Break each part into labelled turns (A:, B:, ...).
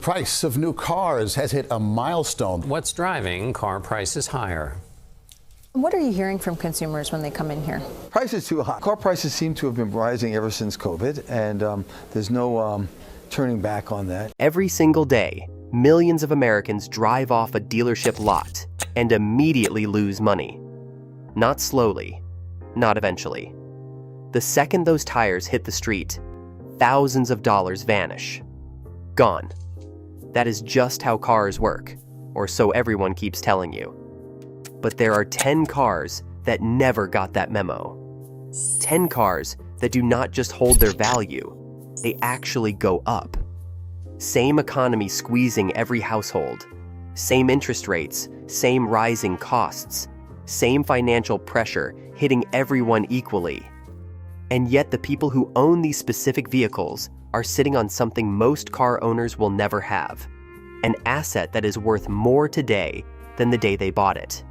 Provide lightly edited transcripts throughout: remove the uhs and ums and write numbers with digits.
A: Price of new cars has hit a milestone.
B: What's driving car prices higher?
C: What are you hearing from consumers when they come in here?
D: Prices too high. Car prices seem to have been rising ever since COVID, and there's no turning back on that.
E: Every single day, millions of Americans drive off a dealership lot and immediately lose money. Not slowly, not eventually. The second those tires hit the street, thousands of dollars vanish. Gone. That is just how cars work, or so everyone keeps telling you. But there are 10 cars that never got that memo. 10 cars that do not just hold their value, they actually go up. Same economy squeezing every household. Same interest rates, same rising costs. Same financial pressure hitting everyone equally. And yet the people who own these specific vehicles are sitting on something most car owners will never have. An asset that is worth more today than the day they bought it.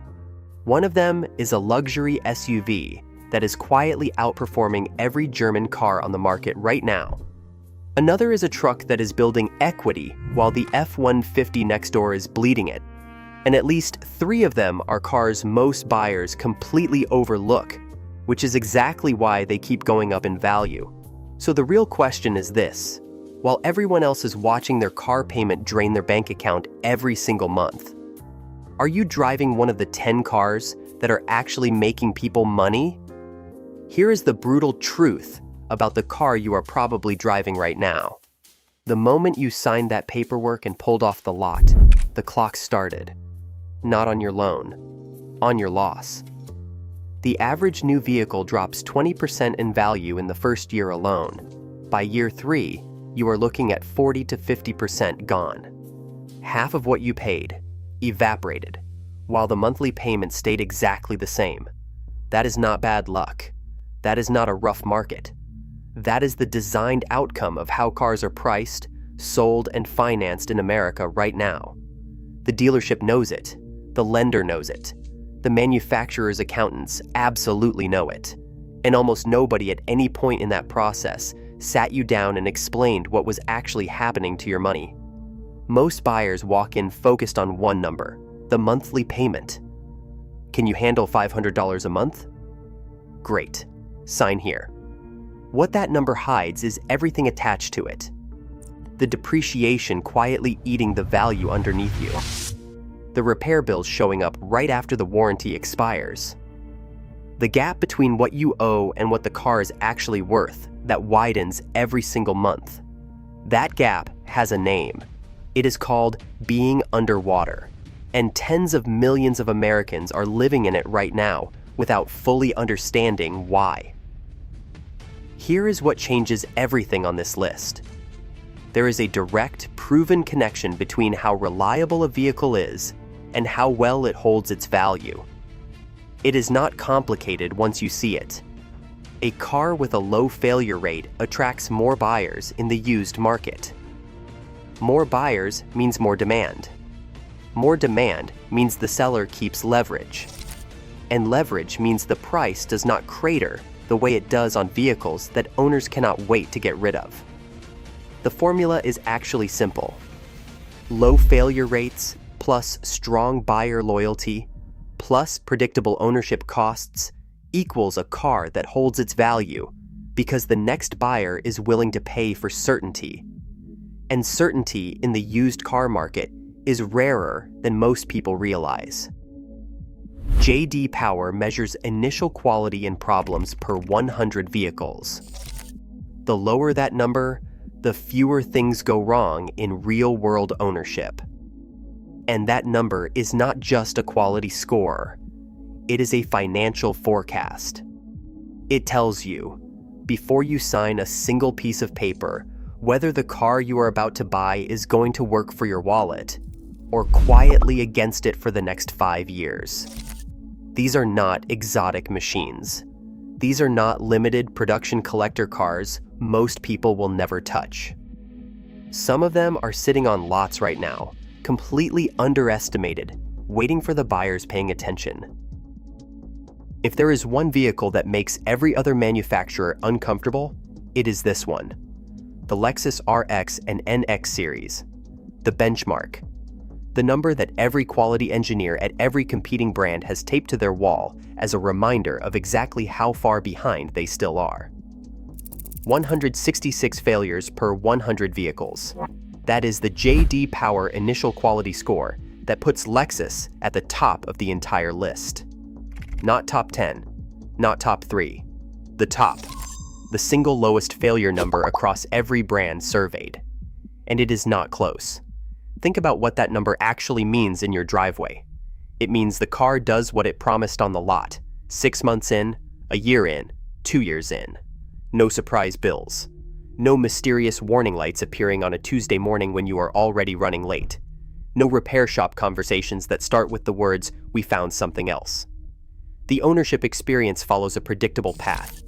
E: One of them is a luxury SUV that is quietly outperforming every German car on the market right now. Another is a truck that is building equity while the F-150 next door is bleeding it. And at least 3 of them are cars most buyers completely overlook, which is exactly why they keep going up in value. So the real question is this: while everyone else is watching their car payment drain their bank account every single month, are you driving one of the 10 cars that are actually making people money? Here is the brutal truth about the car you are probably driving right now. The moment you signed that paperwork and pulled off the lot, the clock started. Not on your loan, on your loss. The average new vehicle drops 20% in value in the first year alone. By year 3, you are looking at 40 to 50% gone. Half of what you paid evaporated, while the monthly payment stayed exactly the same. That is not bad luck. That is not a rough market. That is the designed outcome of how cars are priced, sold, and financed in America right now. The dealership knows it. The lender knows it. The manufacturer's accountants absolutely know it. And almost nobody at any point in that process sat you down and explained what was actually happening to your money. Most buyers walk in focused on one number: the monthly payment. Can you handle $500 a month? Great. Sign here. What that number hides is everything attached to it. The depreciation quietly eating the value underneath you. The repair bills showing up right after the warranty expires. The gap between what you owe and what the car is actually worth that widens every single month. That gap has a name. It is called being underwater. And tens of millions of Americans are living in it right now without fully understanding why. Here is what changes everything on this list. There is a direct, proven connection between how reliable a vehicle is and how well it holds its value. It is not complicated once you see it. A car with a low failure rate attracts more buyers in the used market. More buyers means more demand. More demand means the seller keeps leverage. And leverage means the price does not crater the way it does on vehicles that owners cannot wait to get rid of. The formula is actually simple. Low failure rates plus strong buyer loyalty plus predictable ownership costs equals a car that holds its value because the next buyer is willing to pay for certainty. And certainty in the used car market is rarer than most people realize. J.D. Power measures initial quality and problems per 100 vehicles. The lower that number, the fewer things go wrong in real-world ownership. And that number is not just a quality score. It is a financial forecast. It tells you, before you sign a single piece of paper, whether the car you are about to buy is going to work for your wallet or quietly against it for the next 5 years. These are not exotic machines. These are not limited production collector cars most people will never touch. Some of them are sitting on lots right now, completely underestimated, waiting for the buyers paying attention. If there is one vehicle that makes every other manufacturer uncomfortable, it is this one. The Lexus RX and NX series. the benchmark. The number that every quality engineer at every competing brand has taped to their wall as a reminder of exactly how far behind they still are. 166 failures per 100 vehicles. That is the J.D. Power initial quality score that puts Lexus at the top of the entire list. Not top 10, not top 3, the top. The single lowest failure number across every brand surveyed. And it is not close. Think about what that number actually means in your driveway. It means the car does what it promised on the lot, 6 months in, a year in, 2 years in. No surprise bills. No mysterious warning lights appearing on a Tuesday morning when you are already running late. No repair shop conversations that start with the words, "We found something else." The ownership experience follows a predictable path.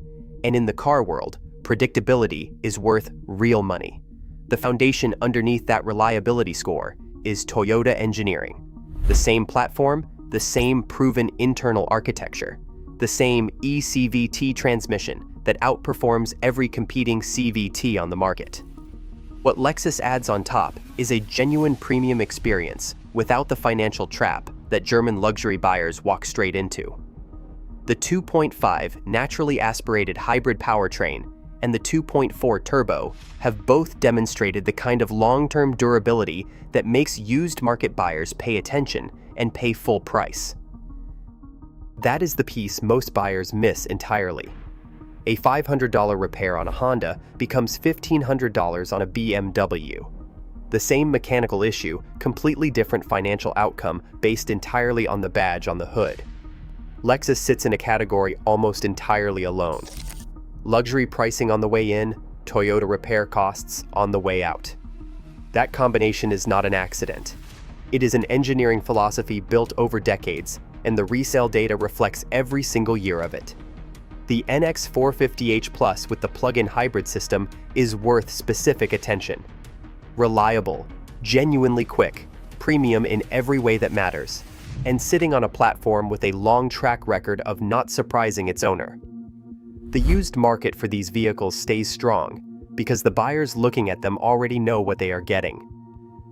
E: And in the car world, predictability is worth real money. The foundation underneath that reliability score is Toyota engineering. The same platform, the same proven internal architecture, the same eCVT transmission that outperforms every competing CVT on the market. What Lexus adds on top is a genuine premium experience without the financial trap that German luxury buyers walk straight into. The 2.5 naturally aspirated hybrid powertrain and the 2.4 turbo have both demonstrated the kind of long-term durability that makes used market buyers pay attention and pay full price. That is the piece most buyers miss entirely. A $500 repair on a Honda becomes $1,500 on a BMW. The same mechanical issue, completely different financial outcome based entirely on the badge on the hood. Lexus sits in a category almost entirely alone. Luxury pricing on the way in, Toyota repair costs on the way out. That combination is not an accident. It is an engineering philosophy built over decades, and the resale data reflects every single year of it. The NX450h Plus with the plug-in hybrid system is worth specific attention. Reliable, genuinely quick, premium in every way that matters, and sitting on a platform with a long track record of not surprising its owner. The used market for these vehicles stays strong because the buyers looking at them already know what they are getting.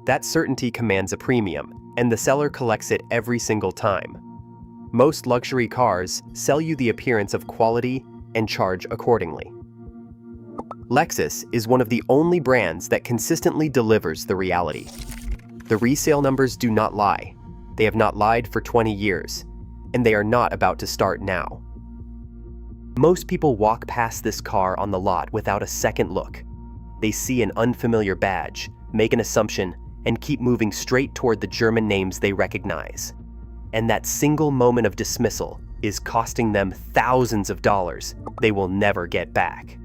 E: That certainty commands a premium, and the seller collects it every single time. Most luxury cars sell you the appearance of quality and charge accordingly. Lexus is one of the only brands that consistently delivers the reality. The resale numbers do not lie. They have not lied for 20 years, and they are not about to start now. Most people walk past this car on the lot without a second look. They see an unfamiliar badge, make an assumption, and keep moving straight toward the German names they recognize. And that single moment of dismissal is costing them thousands of dollars they will never get back.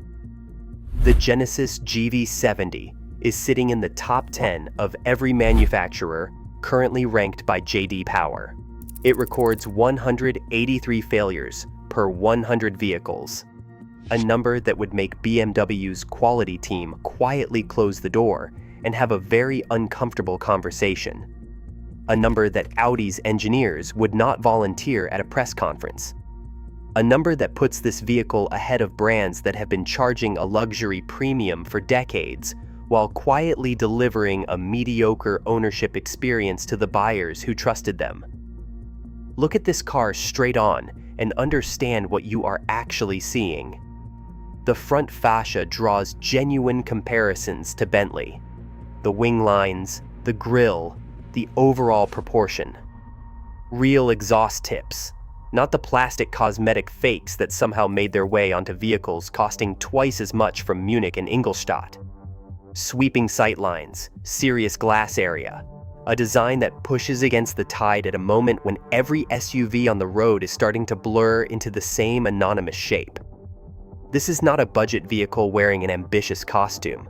E: The Genesis GV70 is sitting in the top 10 of every manufacturer currently ranked by J.D. Power. It records 183 failures per 100 vehicles, a number that would make BMW's quality team quietly close the door and have a very uncomfortable conversation. A number that Audi's engineers would not volunteer at a press conference. A number that puts this vehicle ahead of brands that have been charging a luxury premium for decades while quietly delivering a mediocre ownership experience to the buyers who trusted them. Look at this car straight on and understand what you are actually seeing. The front fascia draws genuine comparisons to Bentley. The wing lines, the grille, the overall proportion. Real exhaust tips, not the plastic cosmetic fakes that somehow made their way onto vehicles costing twice as much from Munich and Ingolstadt. Sweeping sightlines, serious glass area, a design that pushes against the tide at a moment when every SUV on the road is starting to blur into the same anonymous shape. This is not a budget vehicle wearing an ambitious costume.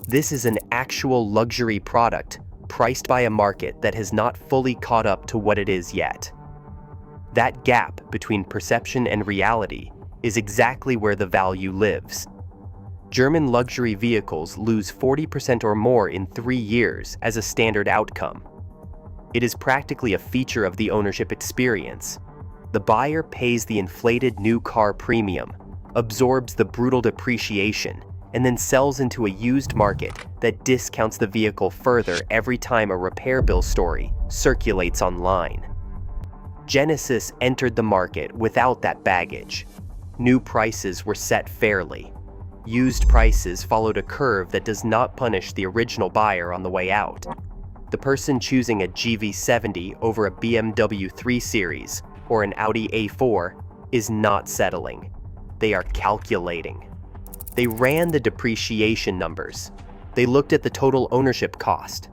E: This is an actual luxury product priced by a market that has not fully caught up to what it is yet. That gap between perception and reality is exactly where the value lives. German luxury vehicles lose 40% or more in 3 years as a standard outcome. It is practically a feature of the ownership experience. The buyer pays the inflated new car premium, absorbs the brutal depreciation, and then sells into a used market that discounts the vehicle further every time a repair bill story circulates online. Genesis entered the market without that baggage. New prices were set fairly. Used prices followed a curve that does not punish the original buyer on the way out. The person choosing a GV70 over a BMW 3 Series or an Audi A4 is not settling. They are calculating. They ran the depreciation numbers. They looked at the total ownership cost.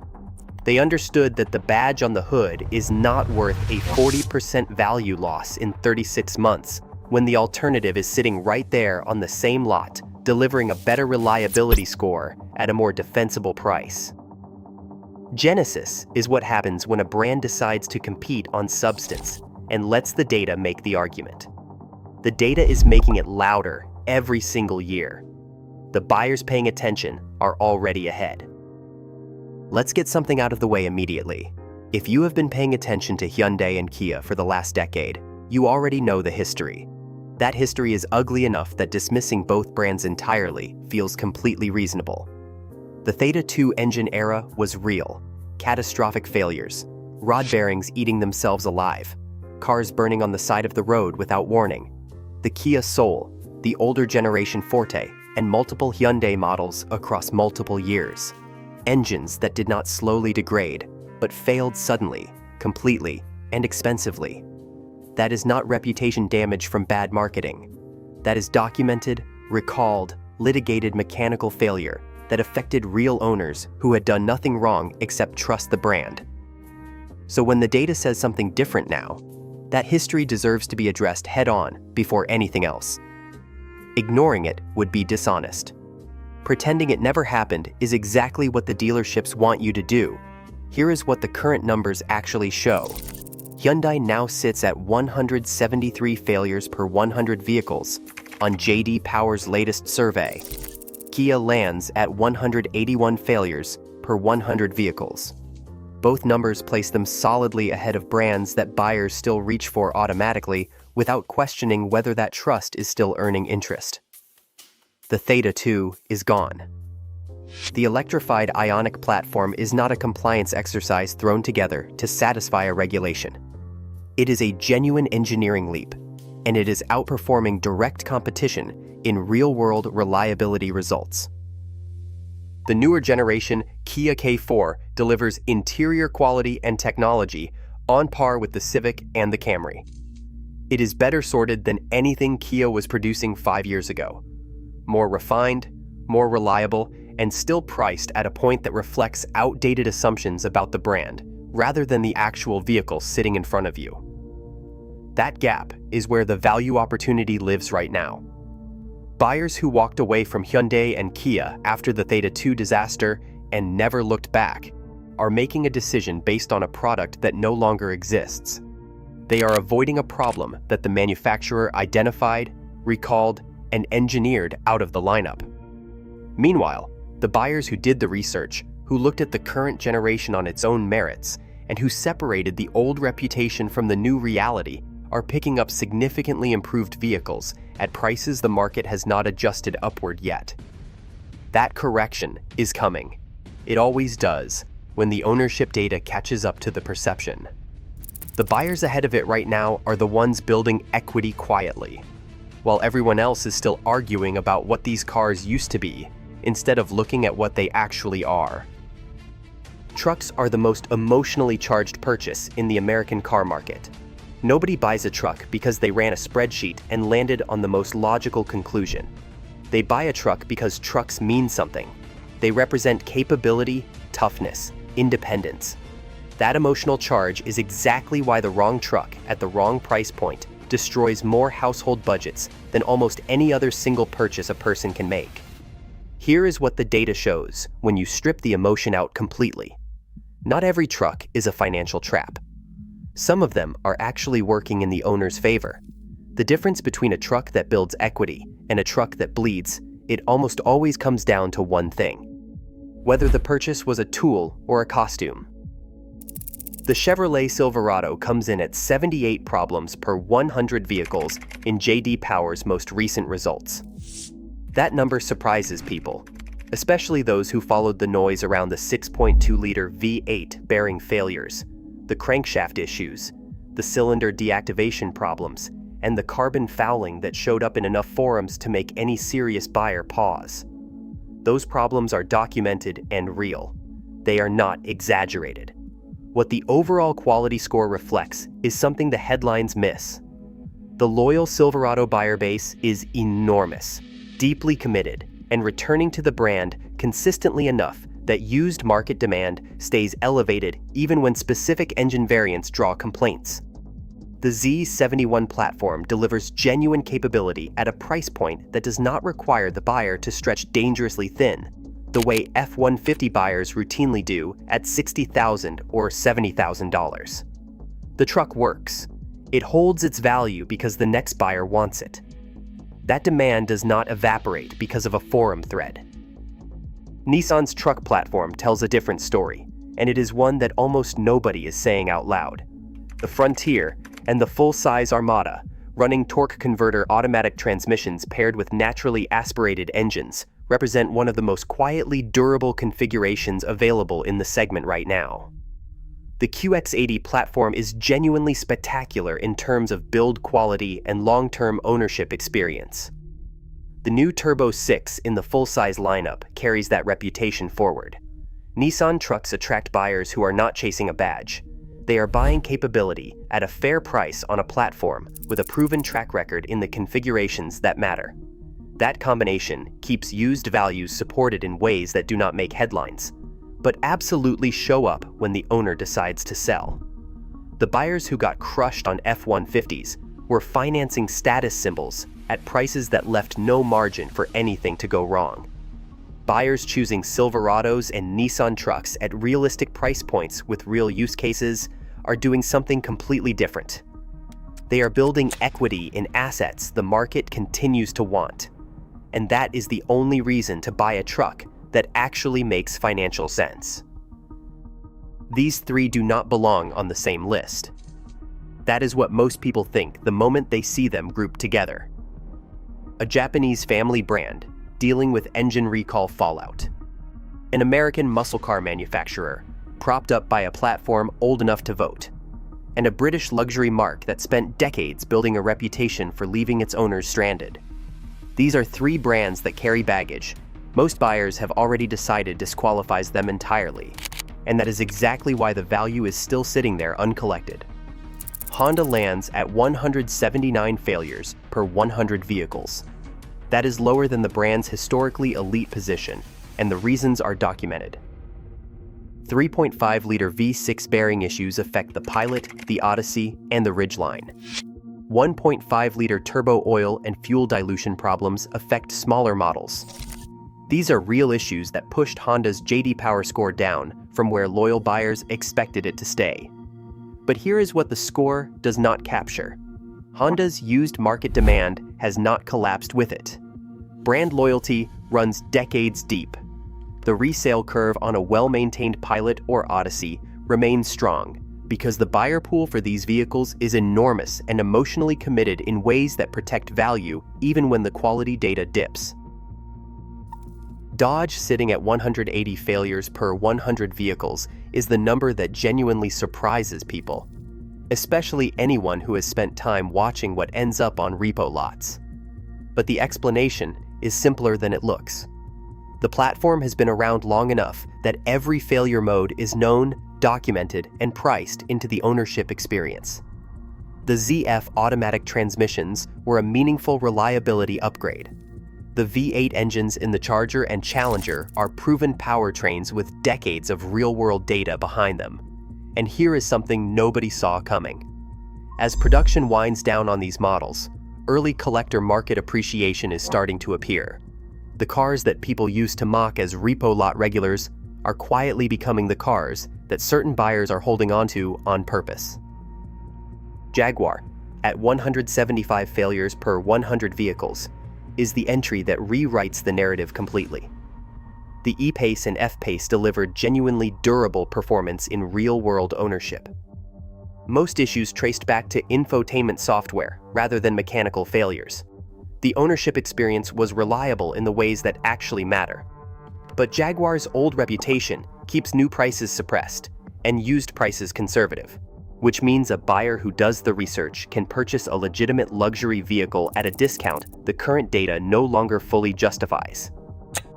E: They understood that the badge on the hood is not worth a 40% value loss in 36 months when the alternative is sitting right there on the same lot, delivering a better reliability score at a more defensible price. Genesis is what happens when a brand decides to compete on substance and lets the data make the argument. The data is making it louder every single year. The buyers paying attention are already ahead. Let's get something out of the way immediately. If you have been paying attention to Hyundai and Kia for the last decade, you already know the history. That history is ugly enough that dismissing both brands entirely feels completely reasonable. The Theta 2 engine era was real. Catastrophic failures, rod bearings eating themselves alive, cars burning on the side of the road without warning. The Kia Soul, the older generation Forte, and multiple Hyundai models across multiple years. Engines that did not slowly degrade, but failed suddenly, completely, and expensively. That is not reputation damage from bad marketing. That is documented, recalled, litigated mechanical failure that affected real owners who had done nothing wrong except trust the brand. So when the data says something different now, that history deserves to be addressed head-on before anything else. Ignoring it would be dishonest. Pretending it never happened is exactly what the dealerships want you to do. Here is what the current numbers actually show. Hyundai now sits at 173 failures per 100 vehicles on J.D. Power's latest survey. Kia lands at 181 failures per 100 vehicles. Both numbers place them solidly ahead of brands that buyers still reach for automatically without questioning whether that trust is still earning interest. The Theta 2 is gone. The electrified Ioniq platform is not a compliance exercise thrown together to satisfy a regulation. It is a genuine engineering leap, and it is outperforming direct competition in real-world reliability results. The newer generation Kia K4 delivers interior quality and technology on par with the Civic and the Camry. It is better sorted than anything Kia was producing 5 years ago. More refined, more reliable, and still priced at a point that reflects outdated assumptions about the brand, rather than the actual vehicle sitting in front of you. That gap is where the value opportunity lives right now. Buyers who walked away from Hyundai and Kia after the Theta 2 disaster and never looked back are making a decision based on a product that no longer exists. They are avoiding a problem that the manufacturer identified, recalled, and engineered out of the lineup. Meanwhile, the buyers who did the research, who looked at the current generation on its own merits, and who separated the old reputation from the new reality, are picking up significantly improved vehicles at prices the market has not adjusted upward yet. That correction is coming. It always does, when the ownership data catches up to the perception. The buyers ahead of it right now are the ones building equity quietly, while everyone else is still arguing about what these cars used to be, instead of looking at what they actually are. Trucks are the most emotionally charged purchase in the American car market. Nobody buys a truck because they ran a spreadsheet and landed on the most logical conclusion. They buy a truck because trucks mean something. They represent capability, toughness, independence. That emotional charge is exactly why the wrong truck at the wrong price point destroys more household budgets than almost any other single purchase a person can make. Here is what the data shows when you strip the emotion out completely. Not every truck is a financial trap. Some of them are actually working in the owner's favor. The difference between a truck that builds equity and a truck that bleeds, it almost always comes down to one thing: whether the purchase was a tool or a costume. The Chevrolet Silverado comes in at 78 problems per 100 vehicles in J.D. Power's most recent results. That number surprises people, especially those who followed the noise around the 6.2-liter V8 bearing failures, the crankshaft issues, the cylinder deactivation problems, and the carbon fouling that showed up in enough forums to make any serious buyer pause. Those problems are documented and real. They are not exaggerated. What the overall quality score reflects is something the headlines miss. The loyal Silverado buyer base is enormous, deeply committed, and returning to the brand consistently enough that used market demand stays elevated even when specific engine variants draw complaints. The Z71 platform delivers genuine capability at a price point that does not require the buyer to stretch dangerously thin, the way F-150 buyers routinely do at $60,000 or $70,000. The truck works. It holds its value because the next buyer wants it. That demand does not evaporate because of a forum thread. Nissan's truck platform tells a different story, and it is one that almost nobody is saying out loud. The Frontier and the full-size Armada, running torque converter automatic transmissions paired with naturally aspirated engines, represent one of the most quietly durable configurations available in the segment right now. The QX80 platform is genuinely spectacular in terms of build quality and long-term ownership experience. The new Turbo 6 in the full-size lineup carries that reputation forward. Nissan trucks attract buyers who are not chasing a badge. They are buying capability at a fair price on a platform with a proven track record in the configurations that matter. That combination keeps used values supported in ways that do not make headlines, but absolutely show up when the owner decides to sell. The buyers who got crushed on F-150s were financing status symbols at prices that left no margin for anything to go wrong. Buyers choosing Silverados and Nissan trucks at realistic price points with real use cases are doing something completely different. They are building equity in assets the market continues to want, and that is the only reason to buy a truck that actually makes financial sense. These three do not belong on the same list. That is what most people think the moment they see them grouped together. A Japanese family brand dealing with engine recall fallout. An American muscle car manufacturer propped up by a platform old enough to vote. And a British luxury marque that spent decades building a reputation for leaving its owners stranded. These are three brands that carry baggage most buyers have already decided disqualifies them entirely, and that is exactly why the value is still sitting there uncollected. Honda lands at 179 failures per 100 vehicles. That is lower than the brand's historically elite position, and the reasons are documented. 3.5-liter V6 bearing issues affect the Pilot, the Odyssey, and the Ridgeline. 1.5-liter turbo oil and fuel dilution problems affect smaller models. These are real issues that pushed Honda's J.D. Power score down from where loyal buyers expected it to stay. But here is what the score does not capture. Honda's used market demand has not collapsed with it. Brand loyalty runs decades deep. The resale curve on a well-maintained Pilot or Odyssey remains strong because the buyer pool for these vehicles is enormous and emotionally committed in ways that protect value even when the quality data dips. Dodge sitting at 180 failures per 100 vehicles is the number that genuinely surprises people, especially anyone who has spent time watching what ends up on repo lots. But the explanation is simpler than it looks. The platform has been around long enough that every failure mode is known, documented, and priced into the ownership experience. The ZF automatic transmissions were a meaningful reliability upgrade. The V8 engines in the Charger and Challenger are proven powertrains with decades of real-world data behind them. And here is something nobody saw coming. As production winds down on these models, early collector market appreciation is starting to appear. The cars that people used to mock as repo lot regulars are quietly becoming the cars that certain buyers are holding onto on purpose. Jaguar, at 175 failures per 100 vehicles, is the entry that rewrites the narrative completely. The E-Pace and F-Pace delivered genuinely durable performance in real-world ownership. Most issues traced back to infotainment software rather than mechanical failures. The ownership experience was reliable in the ways that actually matter. But Jaguar's old reputation keeps new prices suppressed and used prices conservative, which means a buyer who does the research can purchase a legitimate luxury vehicle at a discount the current data no longer fully justifies.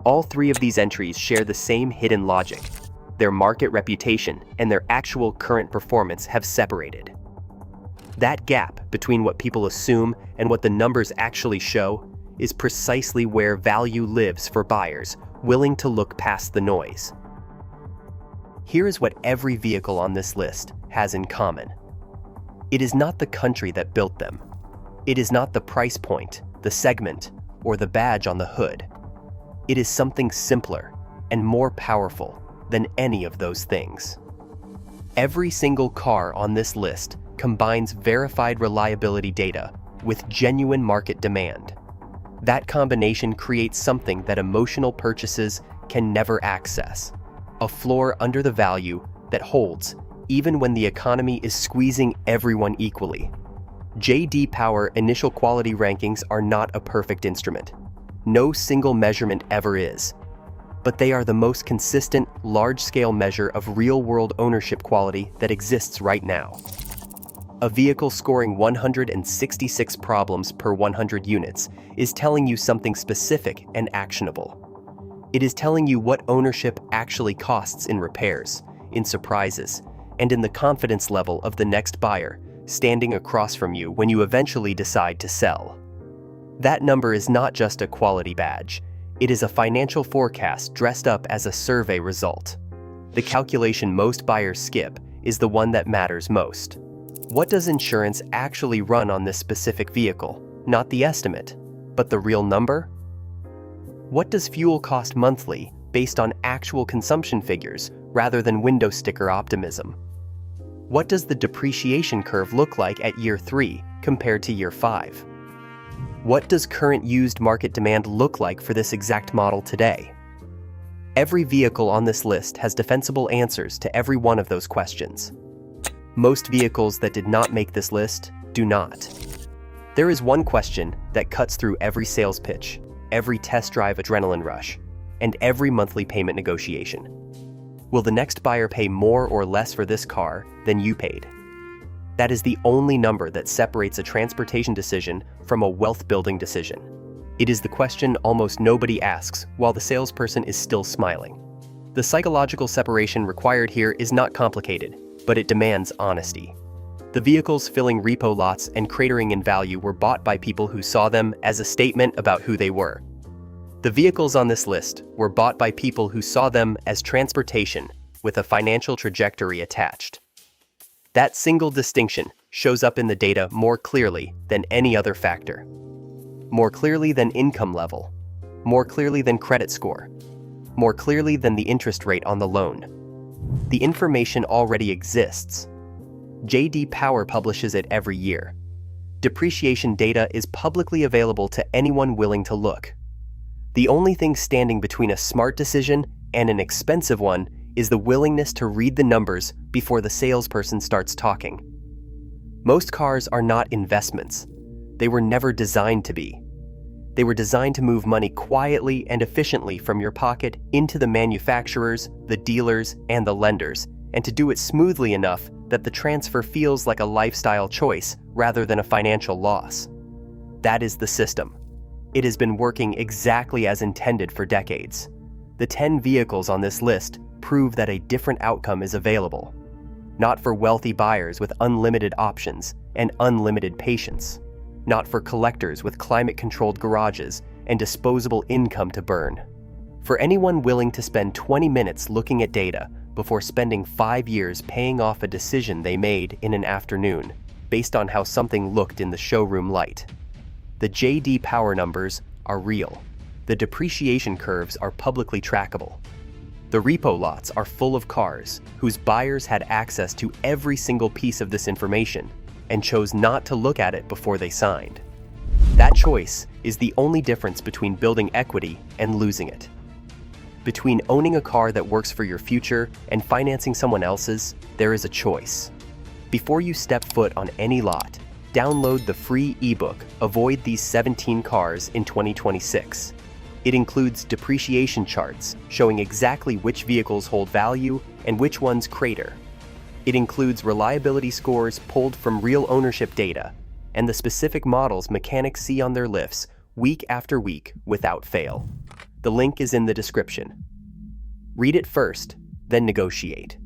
E: All three of these entries share the same hidden logic. Their market reputation and their actual current performance have separated. That gap between what people assume and what the numbers actually show is precisely where value lives for buyers willing to look past the noise. Here is what every vehicle on this list has in common. It is not the country that built them. It is not the price point, the segment, or the badge on the hood. It is something simpler and more powerful than any of those things. Every single car on this list combines verified reliability data with genuine market demand. That combination creates something that emotional purchases can never access, a floor under the value that holds even when the economy is squeezing everyone equally. J.D. Power initial quality rankings are not a perfect instrument. No single measurement ever is. But they are the most consistent, large-scale measure of real-world ownership quality that exists right now. A vehicle scoring 166 problems per 100 units is telling you something specific and actionable. It is telling you what ownership actually costs in repairs, in surprises, and in the confidence level of the next buyer standing across from you when you eventually decide to sell. That number is not just a quality badge. It is a financial forecast dressed up as a survey result. The calculation most buyers skip is the one that matters most. What does insurance actually run on this specific vehicle? Not the estimate, but the real number? What does fuel cost monthly based on actual consumption figures rather than window sticker optimism? What does the depreciation curve look like at year 3 compared to year 5? What does current used market demand look like for this exact model today? Every vehicle on this list has defensible answers to every one of those questions. Most vehicles that did not make this list do not. There is one question that cuts through every sales pitch, every test drive adrenaline rush, and every monthly payment negotiation. Will the next buyer pay more or less for this car than you paid? That is the only number that separates a transportation decision from a wealth-building decision. It is the question almost nobody asks while the salesperson is still smiling. The psychological separation required here is not complicated, but it demands honesty. The vehicles filling repo lots and cratering in value were bought by people who saw them as a statement about who they were. The vehicles on this list were bought by people who saw them as transportation with a financial trajectory attached. That single distinction shows up in the data more clearly than any other factor. More clearly than income level. More clearly than credit score. More clearly than the interest rate on the loan. The information already exists. J.D. Power publishes it every year. Depreciation data is publicly available to anyone willing to look. The only thing standing between a smart decision and an expensive one is the willingness to read the numbers before the salesperson starts talking. Most cars are not investments. They were never designed to be. They were designed to move money quietly and efficiently from your pocket into the manufacturers, the dealers, and the lenders, and to do it smoothly enough that the transfer feels like a lifestyle choice rather than a financial loss. That is the system. It has been working exactly as intended for decades. The 10 vehicles on this list prove that a different outcome is available. Not for wealthy buyers with unlimited options and unlimited patience. Not for collectors with climate-controlled garages and disposable income to burn. For anyone willing to spend 20 minutes looking at data before spending 5 years paying off a decision they made in an afternoon based on how something looked in the showroom light. The J.D. Power numbers are real. The depreciation curves are publicly trackable. The repo lots are full of cars whose buyers had access to every single piece of this information and chose not to look at it before they signed. That choice is the only difference between building equity and losing it. Between owning a car that works for your future and financing someone else's, there is a choice. Before you step foot on any lot, download the free ebook, Avoid These 17 Cars in 2026. It includes depreciation charts showing exactly which vehicles hold value and which ones crater. It includes reliability scores pulled from real ownership data and the specific models mechanics see on their lifts week after week without fail. The link is in the description. Read it first, then negotiate.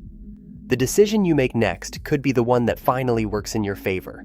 E: The decision you make next could be the one that finally works in your favor.